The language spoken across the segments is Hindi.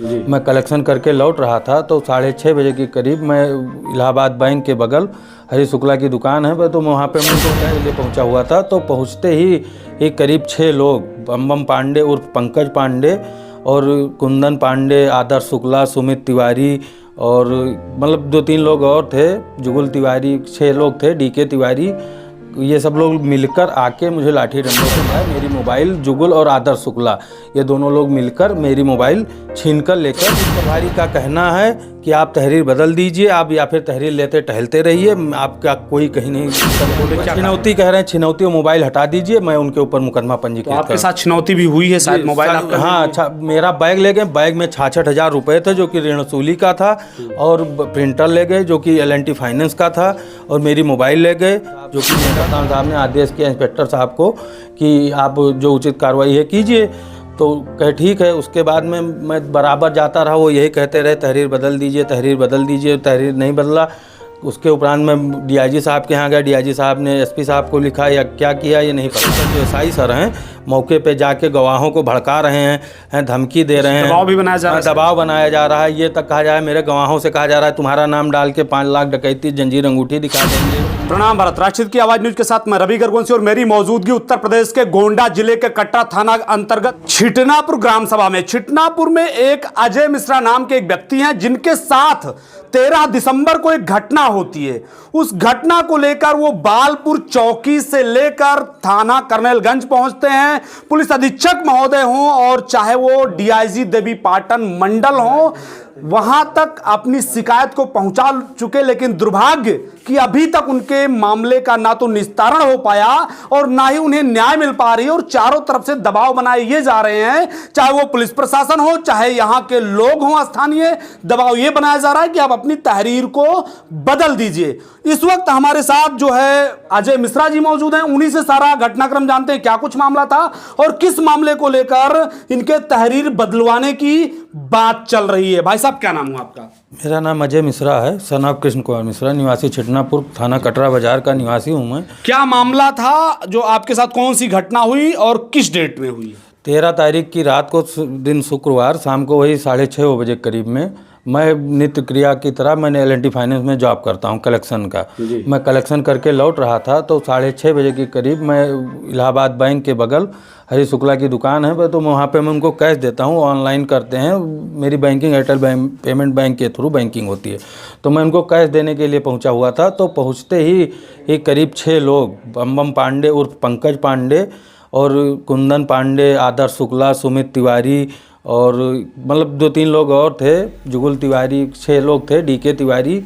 मैं कलेक्शन करके लौट रहा था तो 6:30 बजे के करीब मैं इलाहाबाद बैंक के बगल हरी शुक्ला की दुकान है तो मैं वहाँ पे मैं उनको लिए पहुँचा हुआ था। तो पहुँचते ही करीब 6 लोग बम पांडे उर्फ पंकज पांडे और कुंदन पांडे, आदर्श शुक्ला, सुमित तिवारी और मतलब 2-3 लोग और थे, जुगुल तिवारी, 6 लोग थे, डीके तिवारी, ये सब लोग मिलकर आके मुझे लाठी डंडों से मारा। मेरी मोबाइल, जुगुल और आदर्श शुक्ला ये दोनों लोग मिलकर मेरी मोबाइल छीनकर लेकर, प्रभारी का कहना है कि आप तहरीर बदल दीजिए, आप या फिर तहरीर लेते टहलते रहिए, आपका कोई कहीं नहीं। छिनौती कह रहे हैं, छिनौती और मोबाइल हटा दीजिए, मैं उनके ऊपर मुकदमा पंजीकृत। आपके साथ छिनौती भी हुई है शायद मोबाइल आपका? हाँ, अच्छा, मेरा बैग ले गए, बैग में 66,000 रुपये थे जो कि ऋण वसूली का था, और प्रिंटर ले गए जो कि LNT फाइनेंस का था, और मेरी मोबाइल ले गए जो कि मेहता साहब ने आदेश किया इंस्पेक्टर साहब को कि आप जो उचित कार्रवाई है कीजिए। तो कहे ठीक है। उसके बाद में मैं बराबर जाता रहा, वो यही कहते रहे तहरीर बदल दीजिए, तहरीर बदल दीजिए, तहरीर नहीं बदला। उसके उपरांत मैं DIG साहब के यहाँ गया, DIG साहब ने SP साहब को लिखा या क्या किया ये नहीं पता। जो SI सर हैं मौके पे जाके गवाहों को भड़का रहे हैं, धमकी दे रहे हैं, दबाव भी बनाया जा रहा है, दबाव बनाया जा रहा है। ये तक कहा जा रहा है, मेरे गवाहों से कहा जा रहा है तुम्हारा नाम डाल के 5 लाख डकैती जंजीर अंगूठी दिखा देंगे। प्रणाम भारत, राष्ट्रहित की आवाज न्यूज के साथ मैं रवि गर्गवंशी और मेरी मौजूदगी उत्तर प्रदेश के गोंडा जिले के कटरा थाना अंतर्गत छिटनापुर ग्राम सभा में। छिटनापुर में एक अजय मिश्रा नाम के एक व्यक्ति हैं जिनके साथ 13 दिसंबर को एक घटना होती है। उस घटना को लेकर वो बालपुर चौकी से लेकर थाना कर्नलगंज पहुंचते हैं। पुलिस अधीक्षक महोदय हों और चाहे वो DIG देवी पाटन मंडल हों, वहां तक अपनी शिकायत को पहुंचा चुके, लेकिन दुर्भाग्य कि अभी तक उनके मामले का ना तो निस्तारण हो पाया और ना ही उन्हें न्याय मिल पा रही है। और चारों तरफ से दबाव बनाए ये जा रहे हैं, चाहे वो पुलिस प्रशासन हो, चाहे यहां के लोग हों स्थानीय, दबाव ये बनाया जा रहा है कि आप अपनी तहरीर को बदल दीजिए। इस वक्त हमारे साथ जो है अजय मिश्रा जी मौजूद हैं, उन्हीं से सारा घटनाक्रम जानते हैं, क्या कुछ मामला था और किस मामले को लेकर इनके तहरीर बदलवाने की बात चल रही है। भाई साहब, क्या नाम हुआ आपका? मेरा नाम अजय मिश्रा है, सन ऑफ कृष्ण कुमार मिश्रा, निवासी छिटनापुर, थाना कटरा बाजार का निवासी हूँ मैं। क्या मामला था जो आपके साथ, कौन सी घटना हुई और किस डेट में हुई? 13 तारीख की रात को, दिन शुक्रवार, शाम को वही 6:30 बजे करीब में, मैं नित्य क्रिया की तरह मैंने LNT फाइनेंस में जॉब करता हूं कलेक्शन का। मैं कलेक्शन करके लौट रहा था तो 6:30 बजे के करीब मैं इलाहाबाद बैंक के बगल हरी शुक्ला की दुकान है तो वहाँ पे मैं उनको कैश देता हूँ, ऑनलाइन करते हैं, मेरी बैंकिंग एयरटेल पेमेंट बैंक के थ्रू बैंकिंग होती है। तो मैं उनको कैश देने के लिए पहुँचा हुआ था। तो पहुँचते ही करीब 6 लोग बम पांडे उर्फ पंकज पांडे और कुंदन पांडे, आदर्श शुक्ला, सुमित तिवारी और मतलब 2-3 लोग और थे, जुगुल तिवारी, 6 लोग थे, डीके तिवारी,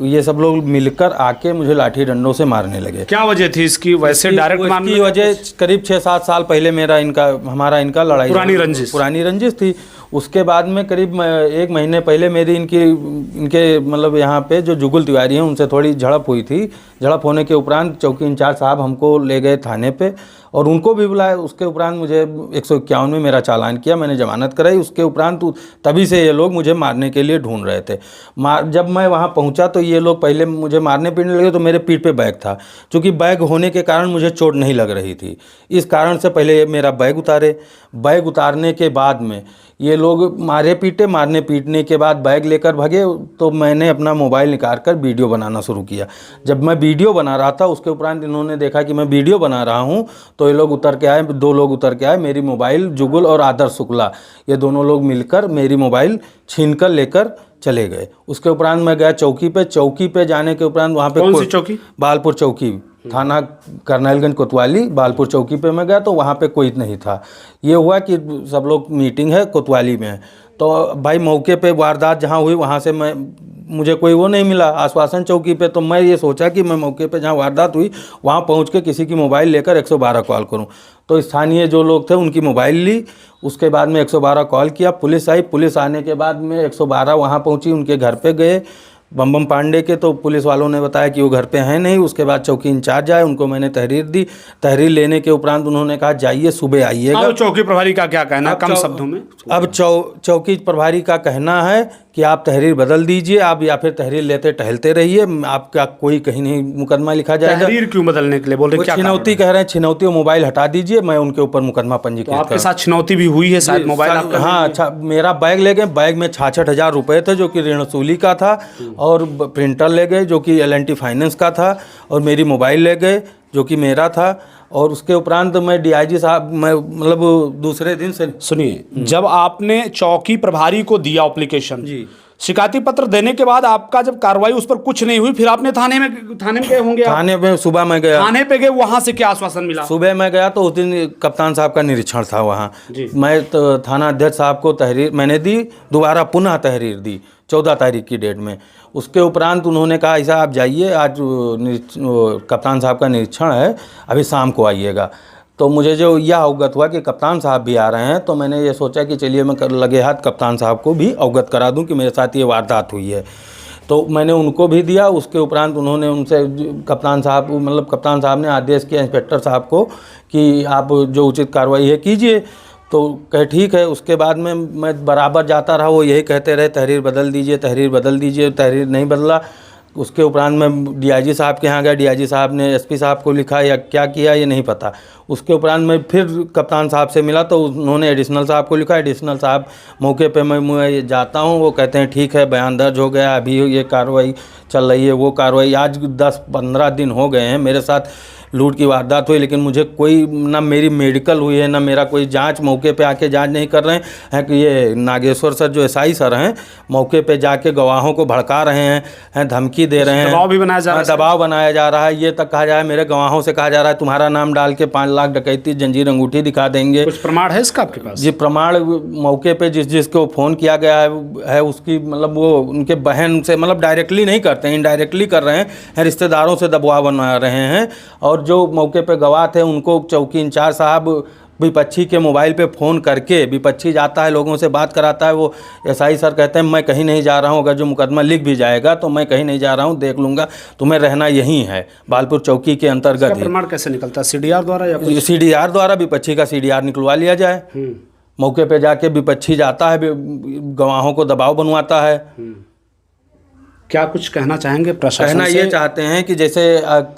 ये सब लोग मिलकर आके मुझे लाठी डंडों से मारने लगे। क्या वजह थी इसकी? वैसे डायरेक्ट मारने की वजह करीब 6-7 साल पहले हमारा इनका लड़ाई, पुरानी रंजिश थी। उसके बाद में करीब 1 महीने पहले मेरी इनके मतलब यहाँ पे जो जुगुल तिवारी हैं उनसे थोड़ी झड़प हुई थी। झड़प होने के उपरांत चौकी इंचार्ज साहब हमको ले गए थाने पे और उनको भी बुलाया। उसके उपरांत मुझे 151 में मेरा चालान किया, मैंने जमानत कराई। उसके उपरांत तभी से ये लोग मुझे मारने के लिए ढूंढ रहे थे। जब मैं वहाँ पहुँचा तो ये लोग पहले मुझे मारने पीटने लगे तो मेरे पीठ पे बैग था। चूँकि बैग होने के कारण मुझे चोट नहीं लग रही थी, इस कारण से पहले मेरा बैग उतारे। बैग उतारने के बाद में ये लोग मारने पीटने के बाद बैग लेकर भगे। तो मैंने अपना मोबाइल निकाल कर वीडियो बनाना शुरू किया। जब मैं वीडियो बना रहा था उसके उपरांत इन्होंने देखा कि मैं वीडियो बना रहा हूँ तो ये लोग उतर के आए, 2 लोग उतर के आए। मेरी मोबाइल, जुगुल और आदर्श शुक्ला ये दोनों लोग मिलकर मेरी मोबाइल छीन कर लेकर चले गए। उसके उपरांत मैं गया चौकी पे जाने के उपरांत वहाँ पे कौन सी चौकी? बालपुर चौकी, थाना कर्नलगंज कोतवाली, बालपुर चौकी पे मैं गया तो वहाँ पे कोई नहीं था। ये हुआ कि सब लोग मीटिंग है कोतवाली में, तो भाई मौके पे वारदात जहाँ हुई वहाँ से मुझे कोई वो नहीं मिला आश्वासन चौकी पे। तो मैं ये सोचा कि मैं मौके पे जहाँ वारदात हुई वहाँ पहुँच के किसी की मोबाइल लेकर 112 कॉल करूँ। तो स्थानीय जो लोग थे उनकी मोबाइल ली, उसके बाद में 112 कॉल किया। पुलिस आई, पुलिस आने के बाद में 112 वहाँ पहुँची, उनके घर पे गए बम पांडे के। तो पुलिस वालों ने बताया कि वो घर पे हैं नहीं। उसके बाद चौकी इंचार्ज आए, उनको मैंने तहरीर दी। तहरीर लेने के उपरांत उन्होंने कहा जाइए सुबह आइएगा। चौकी प्रभारी का क्या कहना है कम शब्दों में? अब चौकी प्रभारी का कहना है कि आप तहरीर बदल दीजिए, आप या फिर तहरीर लेते टहलते रहिए, आपका कोई कहीं नहीं मुकदमा लिखा जाएगा। तहरीर क्यों बदलने के लिए बोल रहे, क्या छिनौती कह रहे हैं, छिनौती और मोबाइल हटा दीजिए, मैं उनके ऊपर मुकदमा पंजीकृत तो आपके साथ छिनौती भी हुई है शायद, मोबाइल आपका? हाँ, अच्छा, मेरा बैग ले गए, बैग में 66,000 रुपये थे जो कि ऋण वसूली का था, और प्रिंटर ले गए जो कि L&T फाइनेंस का था, और मेरी मोबाइल ले गए जो कि मेरा था। और उसके उपरांत मैं DIG साहब, मैं मतलब दूसरे दिन से, सुनिए, जब आपने चौकी प्रभारी को दिया एप्लीकेशन, शिकायती पत्र देने के बाद आपका जब कार्रवाई उस पर कुछ नहीं हुई, फिर आपने थाने में गए होंगे? थाने में सुबह मैं गया, थाने पे गए, वहां से क्या आश्वासन मिला? सुबह मैं गया तो उस दिन कप्तान साहब का निरीक्षण था वहाँ। मैं तो थाना अध्यक्ष साहब को तहरीर मैंने दी, दोबारा पुनः तहरीर दी 14 तारीख की डेट में। उसके उपरांत उन्होंने कहा ऐसा आप जाइए, आज कप्तान साहब का निरीक्षण है, अभी शाम को आइएगा। तो मुझे जो यह अवगत हुआ कि कप्तान साहब भी आ रहे हैं, तो मैंने ये सोचा कि चलिए मैं लगे हाथ कप्तान साहब को भी अवगत करा दूं कि मेरे साथ ये वारदात हुई है। तो मैंने उनको भी दिया। उसके उपरांत उन्होंने उनसे कप्तान साहब ने आदेश किया इंस्पेक्टर साहब को कि आप जो उचित कार्रवाई है कीजिए। तो कहे ठीक है। उसके बाद में मैं बराबर जाता रहा, वो यही कहते रहे तहरीर बदल दीजिए, तहरीर बदल दीजिए, तहरीर नहीं बदला। उसके उपरांत मैं DIG साहब के यहाँ गया, DIG साहब ने SP साहब को लिखा या क्या किया ये नहीं पता। उसके उपरांत मैं फिर कप्तान साहब से मिला तो उन्होंने एडिशनल साहब को लिखा। एडिशनल साहब मौके पे मैं जाता हूँ, वो कहते हैं ठीक है, बयान दर्ज हो गया, अभी ये कार्रवाई चल रही है, वो कार्रवाई। आज 10-15 दिन हो गए हैं मेरे साथ लूट की वारदात हुई, लेकिन मुझे कोई, ना मेरी मेडिकल हुई है, ना मेरा कोई जांच, मौके पे आके जांच नहीं कर रहे हैं कि ये नागेश्वर सर जो SI सर हैं मौके पे जाके गवाहों को भड़का रहे हैं, धमकी दे रहे हैं, दबाव भी बनाया जा रहा है, दबाव बनाया जा रहा है। ये तक कहा जा रहा है, मेरे गवाहों से कहा जा रहा है तुम्हारा नाम डाल के 5 लाख डकैती जंजीर अंगूठी दिखा देंगे। कुछ प्रमाण है इसका आपके पास? जी, प्रमाण मौके पे जिसको फ़ोन किया गया है उसकी वो उनके बहन से डायरेक्टली नहीं करते हैं, इनडायरेक्टली कर रहे हैं, रिश्तेदारों से दबाव बना रहे हैं। और जो मौके पे गवाह थे उनको चौकी इंचार्ज साहब विपक्षी के मोबाइल पे फ़ोन करके, विपक्षी जाता है लोगों से बात कराता है, वो SI सर कहते हैं मैं कहीं नहीं जा रहा हूँ, अगर जो मुकदमा लिख भी जाएगा तो मैं कहीं नहीं जा रहा हूँ, देख लूँगा, तुम्हें रहना यहीं है, बालपुर चौकी के अंतर्गत ही। प्रमाण कैसे निकलता है, CDR द्वारा या CDR द्वारा? विपक्षी का CDR निकलवा लिया जाए। मौके पे जाके विपक्षी जाता है, गवाहों को दबाव बनवाता है। क्या कुछ कहना चाहेंगे प्रशासन कहना से? ये चाहते हैं कि जैसे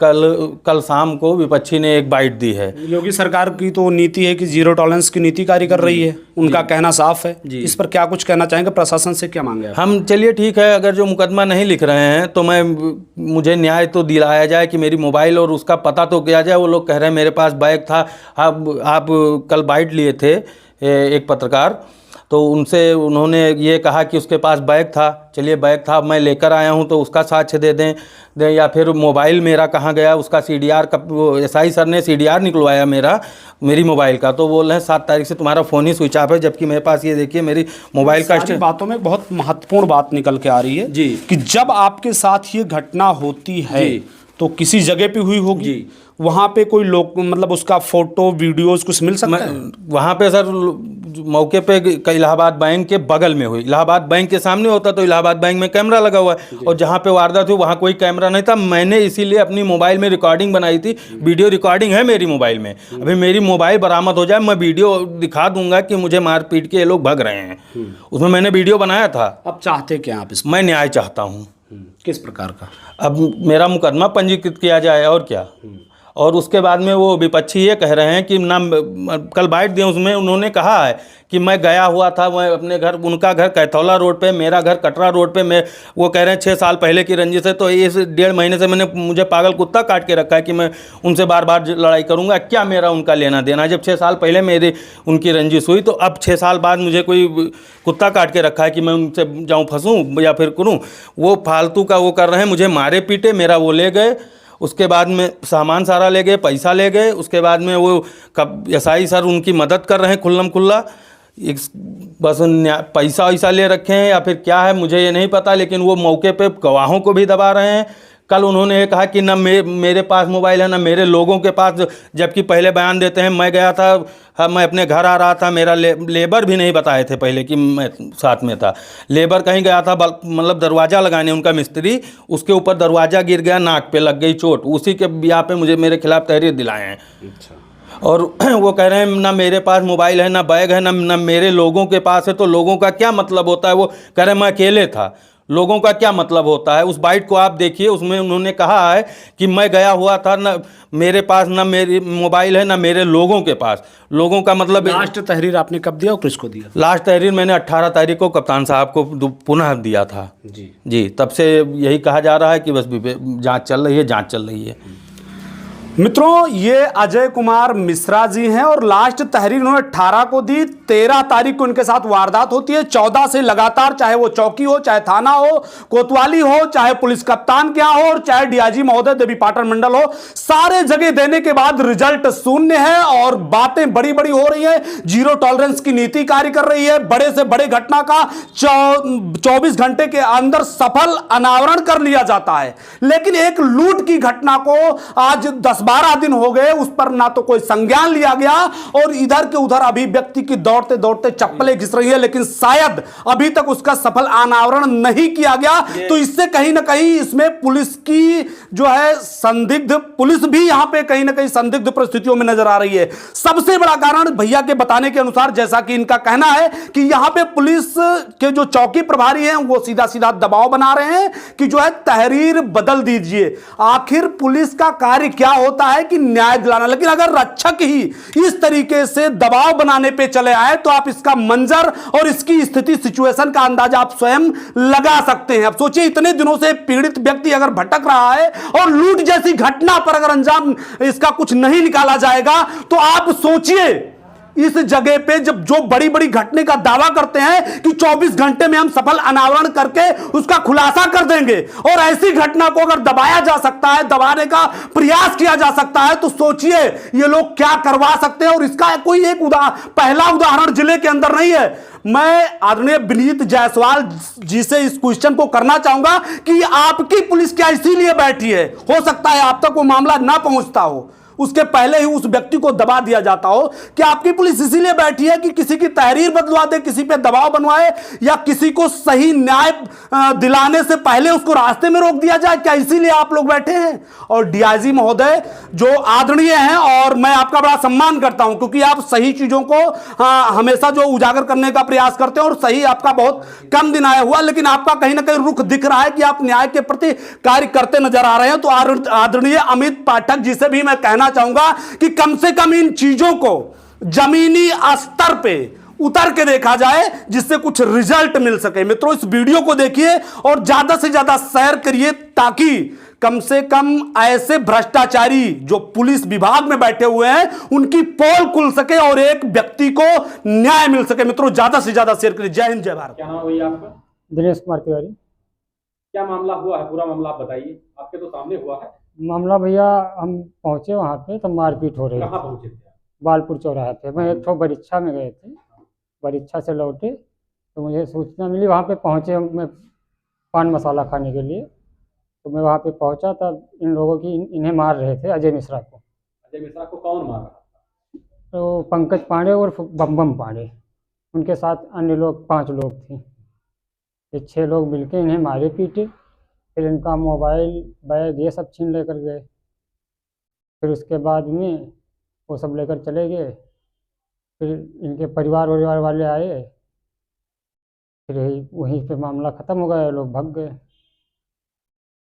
कल शाम को विपक्षी ने एक बाइट दी है। योगी सरकार की तो नीति है कि जीरो टॉलरेंस की नीति कार्य कर रही है, उनका कहना साफ है। इस पर क्या कुछ कहना चाहेंगे, प्रशासन से क्या मांगे हम? चलिए ठीक है, अगर जो मुकदमा नहीं लिख रहे हैं तो मुझे न्याय तो दिलाया जाए कि मेरी मोबाइल और उसका पता तो किया जाए। वो लोग कह रहे हैं मेरे पास बैग था, आप कल बाइट लिए थे एक पत्रकार, तो उनसे उन्होंने ये कहा कि उसके पास बैग था। चलिए बैग था, मैं लेकर आया हूं तो उसका साक्ष्य दे दें, या फिर मोबाइल मेरा कहाँ गया उसका CDR का, SI सर ने CDR निकलवाया मेरी मोबाइल का, तो बोल रहे हैं 7 तारीख से तुम्हारा फ़ोन ही स्विच ऑफ है, जबकि मेरे पास ये देखिए मेरी मोबाइल का। बातों में बहुत महत्वपूर्ण बात निकल के आ रही है जी, कि जब आपके साथ ये घटना होती है तो किसी जगह पे हुई होगी, वहाँ पे कोई लोग उसका फोटो वीडियोस कुछ मिल सकता है? वहाँ पे सर मौके पे इलाहाबाद बैंक के बगल में हुई, इलाहाबाद बैंक के सामने होता तो इलाहाबाद बैंक में कैमरा लगा हुआ है, और जहाँ पे वारदात हुई वहाँ कोई कैमरा नहीं था। मैंने इसीलिए अपनी मोबाइल में रिकॉर्डिंग बनाई थी, वीडियो रिकॉर्डिंग है मेरी मोबाइल में। अभी मेरी मोबाइल बरामद हो जाए, मैं वीडियो दिखा दूंगा कि मुझे मार पीट के ये लोग भग रहे हैं, उसमें मैंने वीडियो बनाया था। अब चाहते क्या आप इसमें? मैं न्याय चाहता हूँ। किस प्रकार का? अब मेरा मुकदमा पंजीकृत किया जाए, और क्या। और उसके बाद में वो विपक्षी ये कह रहे हैं कि ना, कल बाइट दिए उसमें उन्होंने कहा है कि मैं गया हुआ था, मैं अपने घर, उनका घर कैथौला रोड पे, मेरा घर कटरा रोड पे, मैं, वो कह रहे हैं 6 साल पहले की रंजिश है, तो इस 1.5 महीने से मुझे पागल कुत्ता काट के रखा है कि मैं उनसे बार बार लड़ाई करूंगा। क्या मेरा उनका लेना देना? जब 6 साल पहले उनकी रंजिश हुई, तो अब 6 साल बाद मुझे कोई कुत्ता काट के रखा है कि मैं उनसे जाऊँ फंसूँ या फिर करूँ? वो फालतू का वो कर रहे हैं, मुझे मारे पीटे, मेरा वो ले गए, उसके बाद में सामान सारा ले गए, पैसा ले गए। उसके बाद में वो SI सर उनकी मदद कर रहे हैं खुल्लम खुल्ला, बस पैसा वैसा ले रखे हैं या फिर क्या है मुझे ये नहीं पता, लेकिन वो मौके पे गवाहों को भी दबा रहे हैं। कल उन्होंने ये कहा कि ना मेरे पास मोबाइल है, ना मेरे लोगों के पास, जबकि पहले बयान देते हैं मैं गया था, मैं अपने घर आ रहा था, मेरा लेबर भी नहीं बताए थे पहले कि मैं साथ में था। लेबर कहीं गया था, दरवाज़ा लगाने, उनका मिस्त्री, उसके ऊपर दरवाज़ा गिर गया, नाक पे लग गई चोट, उसी के ब्याह पे मेरे खिलाफ तहरीर दिलाए हैं। और वो कह रहे हैं ना मेरे पास मोबाइल है, ना बैग है, ना मेरे लोगों के पास है। तो लोगों का क्या मतलब होता है? वो कह रहे हैं मैं अकेले था। लोगों का क्या मतलब होता है? उस बाइट को आप देखिए, उसमें उन्होंने कहा है कि मैं गया हुआ था, ना मेरे पास ना मेरी मोबाइल है, ना मेरे लोगों के पास। लोगों का मतलब लास्ट तहरीर आपने कब दिया और किसको दिया? लास्ट तहरीर मैंने 18 तारीख को कप्तान साहब को पुनः दिया था जी। तब से यही कहा जा रहा है कि बस जांच चल रही है, जांच चल रही है। मित्रों, ये अजय कुमार मिश्रा जी हैं और लास्ट तहरीर उन्होंने 18 को दी। 13 तारीख को इनके साथ वारदात होती है। 14 से लगातार, चाहे वो चौकी हो, चाहे थाना हो, कोतवाली हो, चाहे पुलिस कप्तान क्या हो, और चाहे डीआईजी महोदय देवी पाटन मंडल हो, सारे जगह देने के बाद रिजल्ट शून्य है और बातें बड़ी बड़ी हो रही है। जीरो टॉलरेंस की नीति कार्य कर रही है। बड़े से बड़े घटना का 24 घंटे के अंदर सफल अनावरण कर लिया जाता है, लेकिन एक लूट की घटना को आज 10-12 दिन हो गए, उस पर ना तो कोई संज्ञान लिया गया और इधर के उधर अभी व्यक्ति की दौड़ते दौड़ते चप्पलें घिस रही है, लेकिन शायद अभी तक उसका सफल अनावरण नहीं किया गया। तो इससे कहीं ना कहीं इसमें पुलिस की जो है संदिग्ध, पुलिस भी यहां पे कहीं ना कहीं संदिग्ध परिस्थितियों में नजर आ रही है। सबसे बड़ा कारण भैया के बताने के अनुसार, जैसा कि इनका कहना है कि यहां पे पुलिस के जो चौकी प्रभारी हैं वो सीधा सीधा दबाव बना रहे हैं कि जो है तहरीर बदल दीजिए। आखिर पुलिस का कार्य क्या होता है कि न्याय दिलाना, लेकिन अगर रक्षक ही इस तरीके से दबाव बनाने पे चले आए तो आप इसका मंजर और इसकी स्थिति, सिचुएशन का अंदाजा आप स्वयं लगा सकते हैं। अब सोचिए, इतने दिनों से पीड़ित व्यक्ति अगर भटक रहा है और लूट जैसी घटना पर अगर अंजाम इसका कुछ नहीं निकाला जाएगा, तो आप सोचिए इस जगह पे जब जो बड़ी बड़ी घटने का दावा करते हैं कि 24 घंटे में हम सफल अनावरण करके उसका खुलासा कर देंगे, और ऐसी घटना को अगर दबाया जा सकता है, दबाने का प्रयास किया जा सकता है, तो सोचिए ये लोग क्या करवा सकते हैं। और इसका कोई एक पहला उदाहरण जिले के अंदर नहीं है। मैं आदरणीय विनीत जायसवाल जी से इस क्वेश्चन को करना चाहूंगा कि आपकी पुलिस क्या इसीलिए बैठी है? हो सकता है आप तक वो मामला ना पहुंचता हो, उसके पहले ही उस व्यक्ति को दबा दिया जाता हो। कि आपकी पुलिस इसीलिए बैठी है कि किसी की तहरीर बदलवा दे, किसी पे दबाव बनवाए, या किसी को सही न्याय दिलाने से पहले उसको रास्ते में रोक दिया जाए? क्या इसीलिए आप लोग बैठे हैं? और डीआईजी महोदय जो आदरणीय हैं, और मैं आपका बड़ा सम्मान करता हूं क्योंकि आप सही चीजों को हमेशा जो उजागर करने का प्रयास करते हैं, और सही आपका बहुत कम दिन आया हुआ, लेकिन आपका कहीं ना कहीं रुख दिख रहा है कि आप न्याय के प्रति कार्य करते नजर आ रहे हैं। तो आदरणीय अमित पाठक जी से भी मैं कहना चाहूंगा कि कम से कम इन चीजों को जमीनी स्तर पे उतर के देखा जाए, जिससे कुछ रिजल्ट मिल सके। मित्रों, इस वीडियो को देखिए और ज्यादा से ज्यादा शेयर करिए, ताकि कम से कम ऐसे भ्रष्टाचारी जो पुलिस विभाग में बैठे हुए हैं उनकी पोल खुल सके और एक व्यक्ति को न्याय मिल सके। मित्रों, ज्यादा से ज्यादा शेयर करिए। जय हिंद, जय भारत। क्या नाम है भैया आपका? दिनेश कुमार तिवारी। क्या मामला हुआ है? पूरा मामला आप बताइए, आपके तो सामने हुआ है। मामला भैया, हम पहुंचे वहाँ पे तो मारपीट हो रही कहाँ थी। पहुंचे थे? बालपुर चौराहे पे। मैं एक ठो परीक्षा में गए थे, परीक्षा से लौटे तो मुझे सूचना मिली, वहाँ पे पहुँचे मैं पान मसाला खाने के लिए। तो मैं वहाँ पे पहुँचा तब इन लोगों की इन्हें मार रहे थे, अजय मिश्रा को। अजय मिश्रा को कौन मार रहा था? तो पंकज पांडे और बम पांडे, उनके साथ अन्य लोग 5 लोग थे। ये 6 लोग मिलके इन्हें मारे पीटे, फिर इनका मोबाइल, बैग ये सब छीन लेकर गए। फिर उसके बाद में वो सब लेकर चले गए। फिर इनके परिवार वाले आए, फिर वहीं पे मामला ख़त्म हो गया, लोग भाग गए।